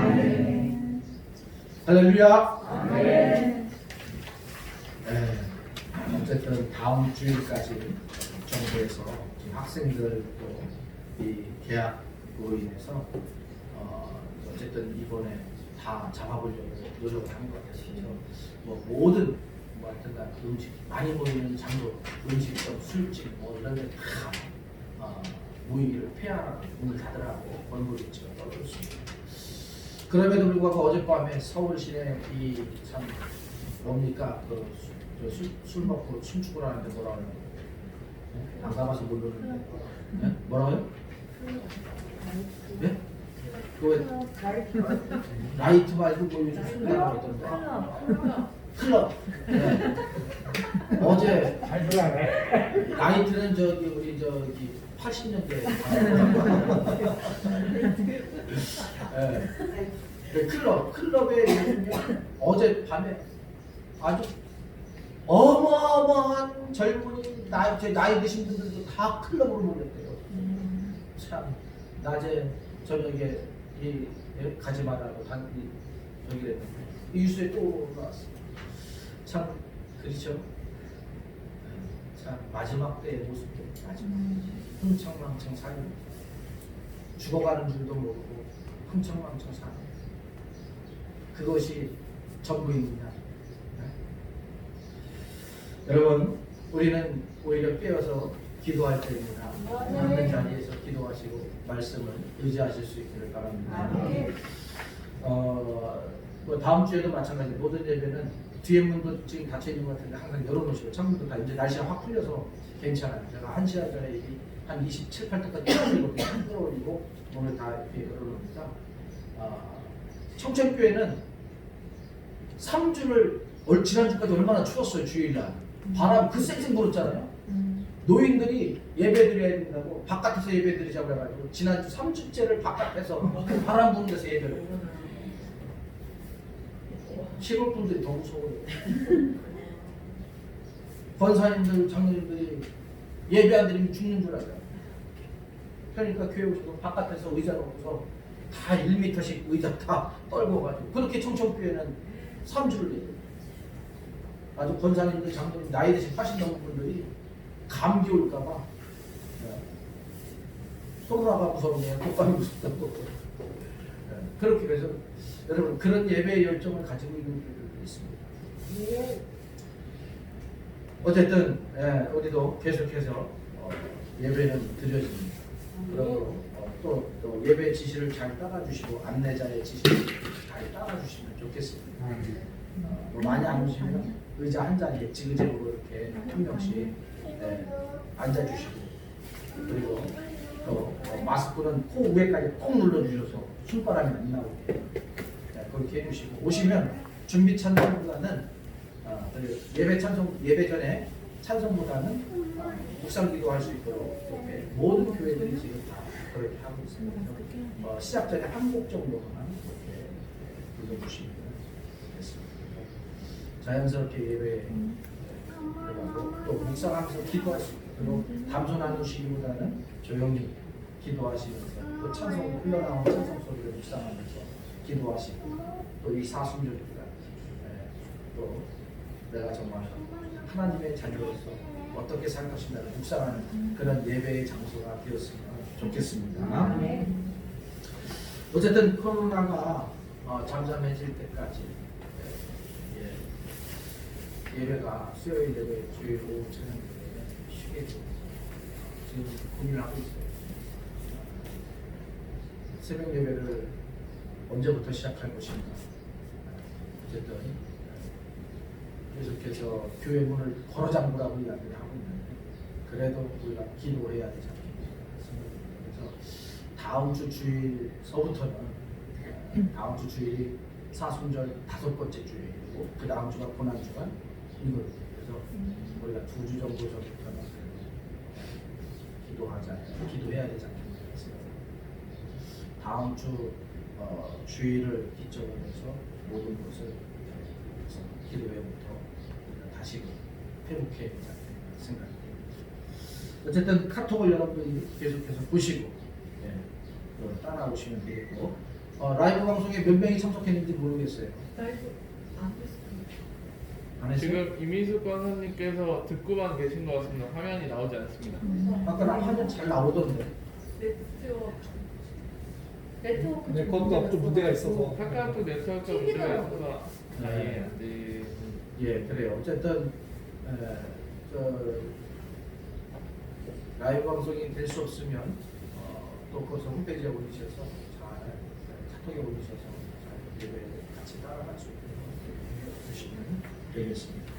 아멘. 할렐루야. 아멘. 어쨌든 다음 주일까지 정부에서 학생들 또 이 계약으로 인해서 어쨌든 이번에 다 잡아보려고 노력을 한 것 같아요. 뭐 모든 뭐 하여튼 간 음식 많이 모이는 장소, 음식점, 술집 뭐 이런 데 다 모이기를 폐하라고 문을 닫으라고 권고조치가 떨어졌습니다. 그럼에도 불구하고 어젯밤에 서울 시내 이 참 뭡니까 술 먹고 춤추고 하는데 뭐라 그러나 안 가봐서 모르는데 네? 뭐라고요? 네? 그 라이트 말고 뭐 요즘 술이라고 있던데 클럽. 네. 어제 라이트는 저기 우리 저기 80년대 네. 클럽에 어제 밤에 아주 어마어마한 젊은이 나이 드신 분들도 다 클럽으로 몰렸대요. 참 낮에 저녁에 가지 말라고 저기 했는데 이 뉴스에 또 나왔어요. 참 그렇죠. 참 마지막 때의 모습도 마지막 흥청망청 사는 죽어가는 줄도 모르고 흥청망청 사는 그것이 전부입니다. 네. 여러분 우리는 오히려 깨어서 기도할 때입니다. 있는 자리에서 기도하시고 말씀을 의지하실 수 있기를 바랍니다. 뭐 다음 주에도 마찬가지. 모든 예배는 뒤에 문도 지금 닫혀 있는 것 같은데 항상 열어놓으시고 창문도 다 이제 날씨가 확 풀려서 괜찮아요. 제가 1시간 전에 한 27, 8도까지 끌어올리고 오늘 다 이렇게 열어놓으니까 청천교회는 3주를 지난주까지 얼마나 추웠어요. 주일날 바람 그 쌩쌩 불었잖아요. 노인들이 예배 드려야 된다고 바깥에서 예배 드리자고 해가지고 지난주 3주째를 바깥에서 바람 부는 데서 예배를 해요. 시골 분들이 더 무서워요. 권사님들, 장로님들이 예배 안 드리면 죽는 줄 알아요. 그러니까 교회 오셔서 바깥에서 의자 놓고서 다 1m씩 의자 다 떨궈가지고 그렇게 청천교회는 3주를 예배해요. 아주 권사님들, 장로님, 나이 드신 80 넘은 분들이 감기 올까봐 코로나가 무서우네요. 독감이 무섭다고. 그렇게 해서 여러분 그런 예배의 열정을 가지고 있는 분들도 있습니다. 어쨌든 우리도 계속해서 예배는 드려집니다. 그러므로 또 예배 지시를 잘 따라주시고 안내자의 지시를 잘 따라주시면 좋겠습니다. 뭐 많이 안 오시면 의자 한 자리에 지그재그로 이렇게 한 명씩 앉아주시고, 그리고 또 마스크는 코 위에까지 꼭 눌러주셔서 숨바람이 안 나오게 그렇게 해주시고, 오시면 준비 찬송보다는 예배 전에 찬송보다는 묵상 기도할 수 있도록 이렇게 모든 교회들이 지금 다 그렇게 하고 있습니다. 시작 전에 한 곡 정도만 이렇게 불러주시면 되겠습니다. 자연스럽게 예배에 들어가고 또 묵상하면서 기도할 수 있도록 담소 나누시기보다는 조용히 기도하시면서 또 찬송 흘러나온 찬송 소리를 묵상하면서 기도하시고, 또 이 사순절기가 또 내가 정말 하나님의 자녀로서 어떻게 살 것인가를 묵상하는 그런 예배의 장소가 되었으면 좋겠습니다. 어쨌든 코로나가 잠잠해질 때까지 예배가 수요일 예배, 주일 오후 저녁 예배 쉬게 지금 고민하고 있어요. 새벽 예배를 언제부터 시작할 것인가. 어쨌든 계속해서 교회 문을 걸어 잠그라고 이야기를 하고 있는데, 그래도 우리가 기도해야 되지 않겠습니까? 그래서 다음 주 주일서부터는 다음 주 주일이 사순절 5번째 주일이고, 그 다음 주가 고난주간 이거, 그래서 우리가 2주 정도 전부터는 기도해야 되지 않겠습니까? 다음 주 주일을 기점으로 해서 모든 것을 기도회부터 다시 회복해야 되지 않겠나 생각합니다. 어쨌든 카톡을 여러분들이 계속해서 보시고 따라오시면 되겠고, 라이브 방송에 몇 명이 참석했는지 모르겠어요. 라이브 안 됐어요. 안 했어요? 지금 이민숙 권사님께서 듣고만 계신 것 같습니다. 화면이 나오지 않습니다. 아까 나 화면 잘 나오던데. 네트워크 근데 그것도 좀 문제가 있어서. 카카오톡 네트워크가 문제가 있어서 아예 안 돼. 예, 그래요. 어쨌든 라이브 방송이 될 수 없으면 또 그것을 홈페이지에 올리셔서 잘 카톡에 올리셔서 잘 예배 같이 따라갈 수 있도록 해주시면 되겠습니다.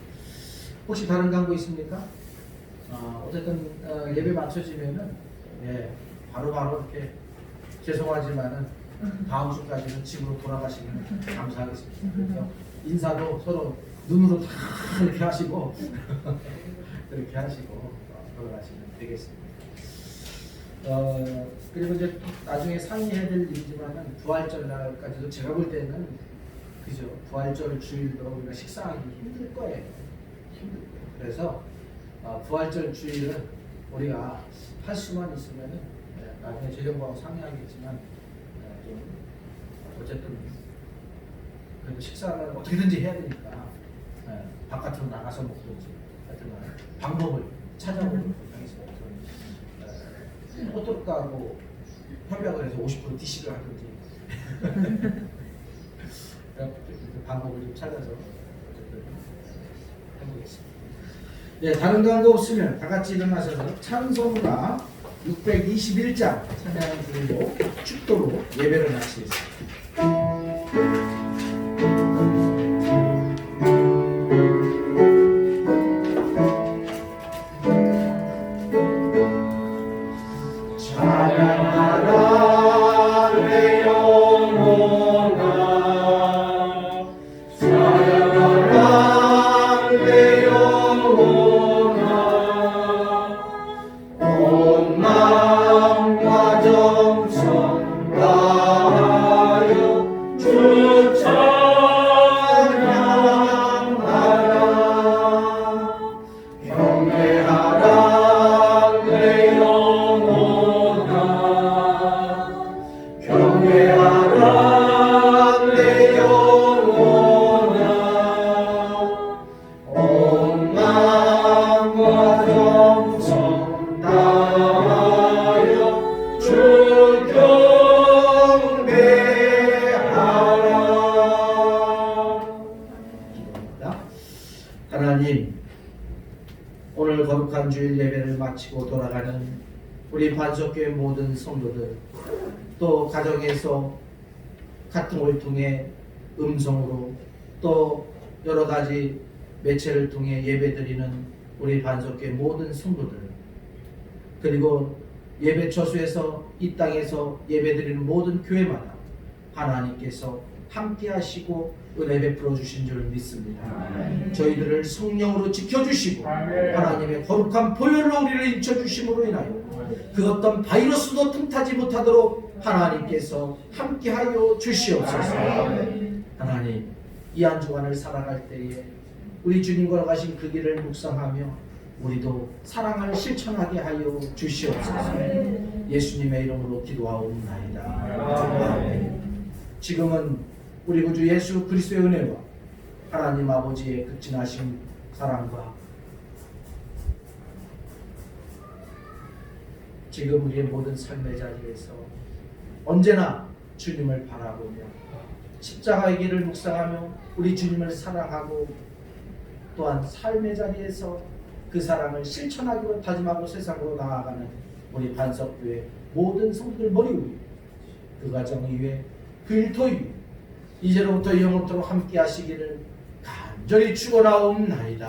혹시 다른 광고 있습니까? 어쨌든 예배 마쳐지면은 바로바로 이렇게 죄송하지만은 다음 주까지는 집으로 돌아가시면 감사하겠습니다. 그래서 인사도 서로 눈으로 다 이렇게 하시고 그렇게 하시고 돌아가시면 되겠습니다. 그리고 이제 나중에 상의해야 될 일이지만은 부활절 날까지도 제가 볼 때는 그죠, 부활절 주일도 우리가 식사하기 힘들 거예요. 힘들 거예요. 그래서 부활절 주일은 우리가 할 수만 있으면은 나중에 재정부하고 상의하겠지만 좀 어쨌든 그래도 식사를 어떻게든지 해야 되니까 바깥으로 나가서 먹든지 하여튼 방법을 찾아보도록 하겠습니다. 호떡가고 협약을 해서 50% DC를 하든지 방법을 좀 찾아서 어쨌든 해보겠습니다. 네, 다른 광고 없으면 다 같이 일어나셔서 찬송가 621장 찬양을 부르고 축도로 예배를 마치겠습니다. 찬양하라 내 영혼아, 찬양하라 내 영혼아, 온 마음과 정성 다하여 주 찬양하라. 경외하라 내 영혼아, 경외하라 내 영혼아, 온 마음과 정성 다하여 주 경배하라. 기도합니다. 하나님, 오늘 거룩한 주일 예배를 마치고 돌아가는 우리 반석교회 모든 성도들, 또 가정에서 카톡을 통해 음성으로 또 여러 가지 매체를 통해 예배드리는 우리 반석교회 모든 성도들, 그리고 예배 처소에서 이 땅에서 예배드리는 모든 교회마다 하나님께서 함께 하시고 은혜 베풀어 주신 줄 믿습니다. 저희들을 성령으로 지켜주시고 하나님의 거룩한 보혈로 우리를 인쳐주심으로 인하여 그 어떤 바이러스도 틈타지 못하도록 하나님께서 함께하여 주시옵소서. 하나님, 이 한 주간을 살아갈 때에 우리 주님과 가신 그 길을 묵상하며 우리도 사랑을 실천하게 하여 주시옵소서. 예수님의 이름으로 기도하옵나이다. 아멘. 지금은 우리 구주 예수 그리스도의 은혜와 하나님 아버지의 극진하신 사랑과 지금 우리의 모든 삶의 자리에서 언제나 주님을 바라보며 십자가의 길을 묵상하며 우리 주님을 사랑하고 또한 삶의 자리에서 그 사랑을 실천하기로 다짐하고 세상으로 나아가는 우리 반석교회 모든 성도들 머리 위에 그 가정 위에 그 일터 위에 이제로부터 영원토록 함께 하시기를 간절히 축원하옵나이다.